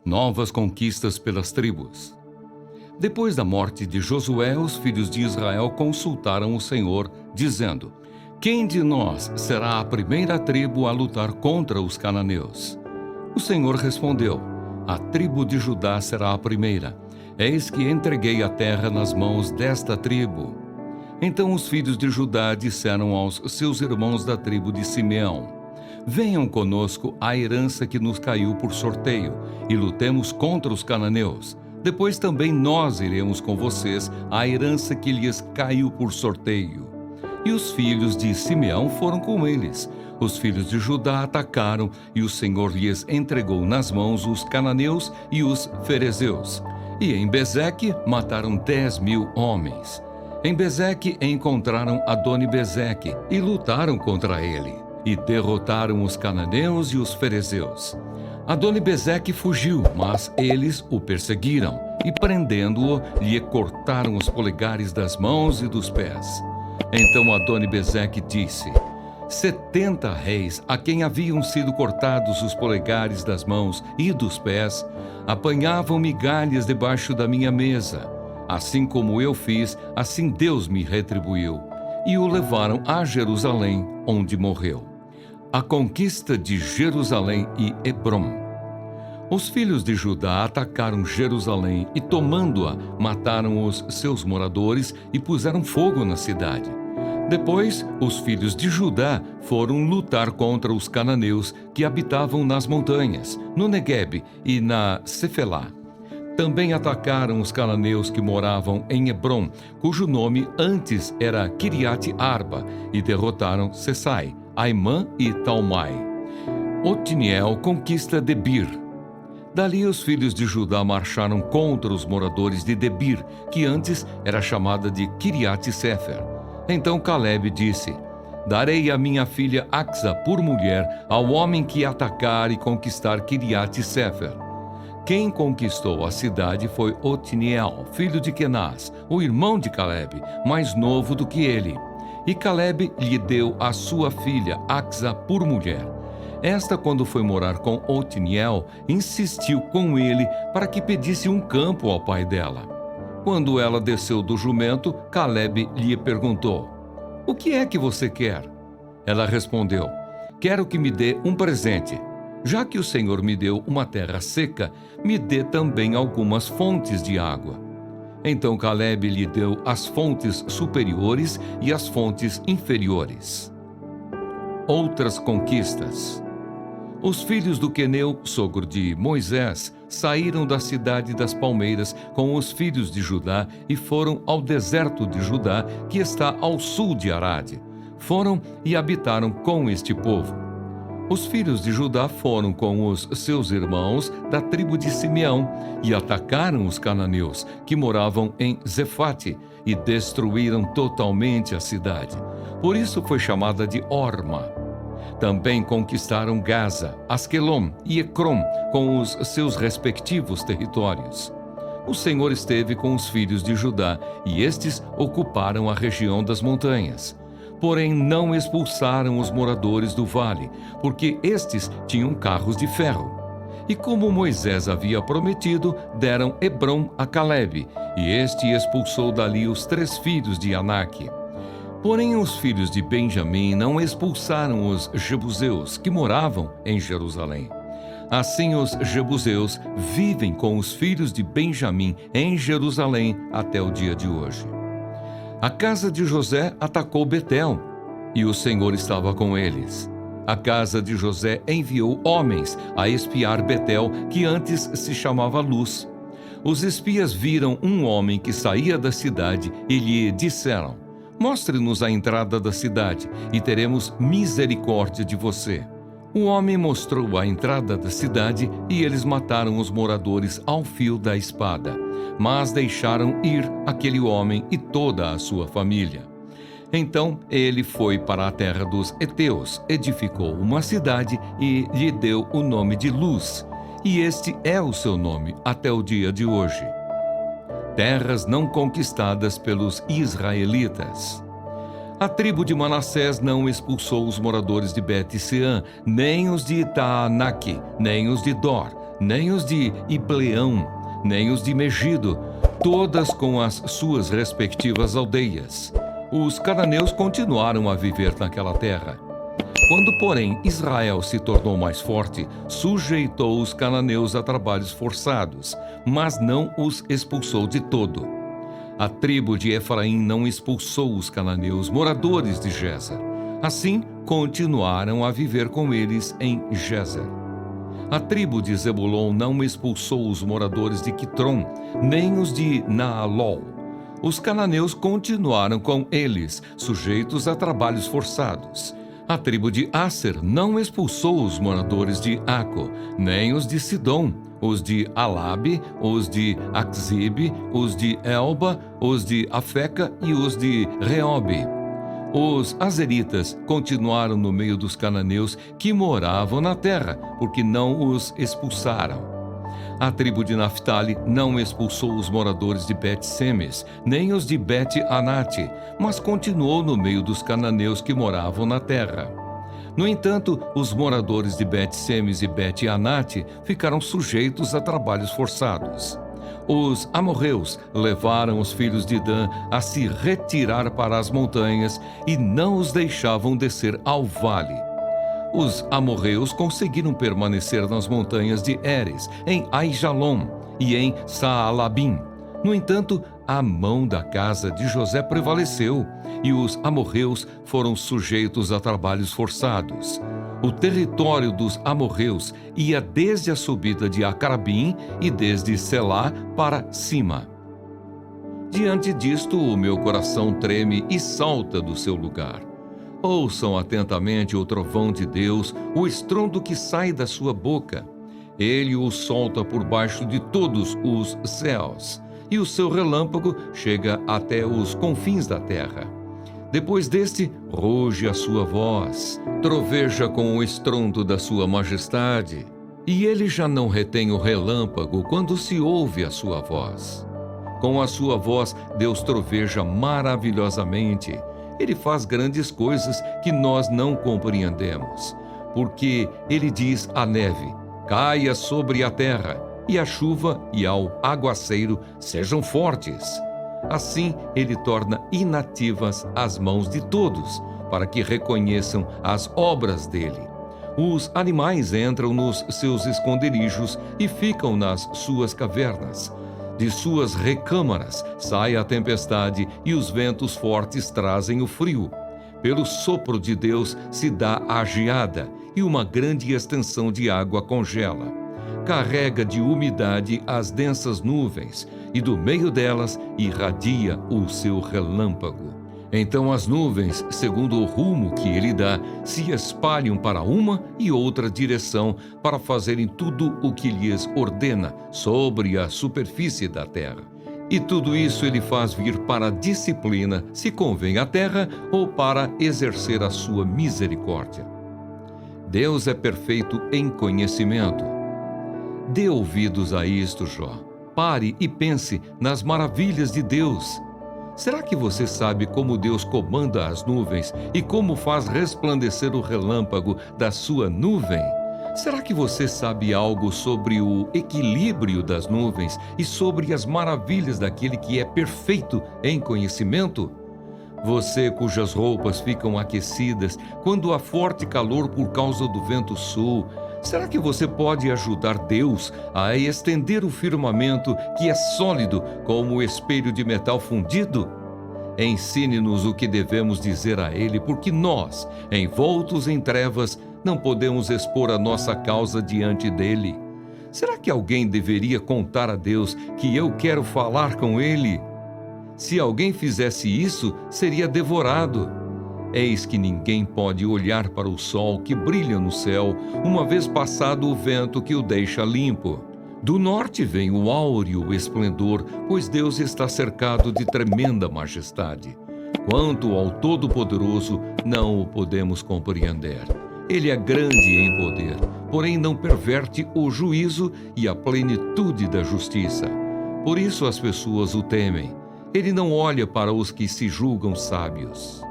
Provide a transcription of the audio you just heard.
Novas conquistas pelas tribos. Depois da morte de Josué, os filhos de Israel consultaram o Senhor, dizendo: quem de nós será a primeira tribo a lutar contra os cananeus? O Senhor respondeu: a tribo de Judá será a primeira. Eis que entreguei a terra nas mãos desta tribo. Então os filhos de Judá disseram aos seus irmãos da tribo de Simeão: venham conosco à herança que nos caiu por sorteio, e lutemos contra os cananeus. Depois também nós iremos com vocês à herança que lhes caiu por sorteio. E os filhos de Simeão foram com eles. Os filhos de Judá atacaram, e o Senhor lhes entregou nas mãos os cananeus e os ferezeus. E em Bezeque mataram 10.000 homens. Em Bezeque encontraram Adoni-Bezeque e lutaram contra ele, e derrotaram os cananeus e os ferezeus. Adoni-Bezeque fugiu, mas eles o perseguiram, e prendendo-o, lhe cortaram os polegares das mãos e dos pés. Então Adoni-Bezeque disse: 70 reis, a quem haviam sido cortados os polegares das mãos e dos pés, apanhavam migalhas debaixo da minha mesa. Assim como eu fiz, assim Deus me retribuiu. E o levaram a Jerusalém, onde morreu. A conquista de Jerusalém e Hebrom. Os filhos de Judá atacaram Jerusalém e, tomando-a, mataram os seus moradores e puseram fogo na cidade. Depois, os filhos de Judá foram lutar contra os cananeus que habitavam nas montanhas, no Neguebe e na Cefelá. Também atacaram os cananeus que moravam em Hebrom, cujo nome antes era Kiriate Arba, e derrotaram Sesai, Aimã e Talmai. Otniel conquista Debir. Dali os filhos de Judá marcharam contra os moradores de Debir, que antes era chamada de Kiriate Sefer. Então Calebe disse: darei a minha filha Axa por mulher ao homem que atacar e conquistar Kiriate Sefer. Quem conquistou a cidade foi Otniel, filho de Kenaz, o irmão de Calebe, mais novo do que ele. E Calebe lhe deu a sua filha Axa por mulher. Esta, quando foi morar com Otniel, insistiu com ele para que pedisse um campo ao pai dela. Quando ela desceu do jumento, Calebe lhe perguntou: o que é que você quer? Ela respondeu: quero que me dê um presente. Já que o Senhor me deu uma terra seca, me dê também algumas fontes de água. Então Calebe lhe deu as fontes superiores e as fontes inferiores. Outras conquistas. Os filhos do Queneu, sogro de Moisés, saíram da cidade das palmeiras com os filhos de Judá e foram ao deserto de Judá, que está ao sul de Arade. Foram e habitaram com este povo. Os filhos de Judá foram com os seus irmãos da tribo de Simeão e atacaram os cananeus, que moravam em Zefate, e destruíram totalmente a cidade. Por isso foi chamada de Orma. Também conquistaram Gaza, Asquelon e Ecrom, com os seus respectivos territórios. O Senhor esteve com os filhos de Judá, e estes ocuparam a região das montanhas. Porém, não expulsaram os moradores do vale, porque estes tinham carros de ferro. E como Moisés havia prometido, deram Hebrom a Calebe, e este expulsou dali os 3 filhos de Aнаque. Porém, os filhos de Benjamim não expulsaram os jebuseus, que moravam em Jerusalém. Assim, os jebuseus vivem com os filhos de Benjamim em Jerusalém até o dia de hoje. A casa de José atacou Betel, e o Senhor estava com eles. A casa de José enviou homens a espiar Betel, que antes se chamava Luz. Os espias viram um homem que saía da cidade e lhe disseram: mostre-nos a entrada da cidade, e teremos misericórdia de você. O homem mostrou a entrada da cidade, e eles mataram os moradores ao fio da espada, mas deixaram ir aquele homem e toda a sua família. Então ele foi para a terra dos heteus, edificou uma cidade e lhe deu o nome de Luz, e este é o seu nome até o dia de hoje. Terras não conquistadas pelos israelitas. A tribo de Manassés não expulsou os moradores de Bet-Seã, nem os de Taanaque, nem os de Dor, nem os de Ibleão, nem os de Megido, todas com as suas respectivas aldeias. Os cananeus continuaram a viver naquela terra. Quando, porém, Israel se tornou mais forte, sujeitou os cananeus a trabalhos forçados, mas não os expulsou de todo. A tribo de Efraim não expulsou os cananeus, moradores de Gezer. Assim, continuaram a viver com eles em Gezer. A tribo de Zebulon não expulsou os moradores de Quitrom, nem os de Naalol. Os cananeus continuaram com eles, sujeitos a trabalhos forçados. A tribo de Asser não expulsou os moradores de Aco, nem os de Sidom, os de Alabe, os de Aczib, os de Elba, os de Afeca e os de Reobe. Os azeritas continuaram no meio dos cananeus que moravam na terra, porque não os expulsaram. A tribo de Naphtali não expulsou os moradores de Bet-Semes, nem os de Bet-Anate, mas continuou no meio dos cananeus que moravam na terra. No entanto, os moradores de Bet-Semes e Bet-Anate ficaram sujeitos a trabalhos forçados. Os amorreus levaram os filhos de Dan a se retirar para as montanhas e não os deixavam descer ao vale. Os amorreus conseguiram permanecer nas montanhas de Eres, em Aijalon e em Saalabim. No entanto, a mão da casa de José prevaleceu e os amorreus foram sujeitos a trabalhos forçados. O território dos amorreus ia desde a subida de Acarabim e desde Selá para cima. Diante disto, o meu coração treme e salta do seu lugar. Ouçam atentamente o trovão de Deus, o estrondo que sai da sua boca. Ele o solta por baixo de todos os céus, e o seu relâmpago chega até os confins da terra. Depois deste, ruge a sua voz, troveja com o estrondo da sua majestade, e ele já não retém o relâmpago quando se ouve a sua voz. Com a sua voz, Deus troveja maravilhosamente. Ele faz grandes coisas que nós não compreendemos, porque ele diz à neve: caia sobre a terra, e a chuva e ao aguaceiro sejam fortes. Assim ele torna inativas as mãos de todos, para que reconheçam as obras dele. Os animais entram nos seus esconderijos e ficam nas suas cavernas. De suas recâmaras sai a tempestade e os ventos fortes trazem o frio. Pelo sopro de Deus se dá a geada e uma grande extensão de água congela. Carrega de umidade as densas nuvens e do meio delas irradia o seu relâmpago. Então as nuvens, segundo o rumo que ele dá, se espalham para uma e outra direção para fazerem tudo o que lhes ordena sobre a superfície da terra. E tudo isso ele faz vir para a disciplina, se convém à terra, ou para exercer a sua misericórdia. Deus é perfeito em conhecimento. Dê ouvidos a isto, Jó. Pare e pense nas maravilhas de Deus. Será que você sabe como Deus comanda as nuvens e como faz resplandecer o relâmpago da sua nuvem? Será que você sabe algo sobre o equilíbrio das nuvens e sobre as maravilhas daquele que é perfeito em conhecimento? Você cujas roupas ficam aquecidas quando há forte calor por causa do vento sul, será que você pode ajudar Deus a estender o firmamento que é sólido como o espelho de metal fundido? Ensine-nos o que devemos dizer a Ele, porque nós, envoltos em trevas, não podemos expor a nossa causa diante dele. Será que alguém deveria contar a Deus que eu quero falar com Ele? Se alguém fizesse isso, seria devorado. Eis que ninguém pode olhar para o sol que brilha no céu, uma vez passado o vento que o deixa limpo. Do norte vem o áureo esplendor, pois Deus está cercado de tremenda majestade. Quanto ao Todo-Poderoso, não o podemos compreender. Ele é grande em poder, porém não perverte o juízo e a plenitude da justiça. Por isso as pessoas o temem. Ele não olha para os que se julgam sábios.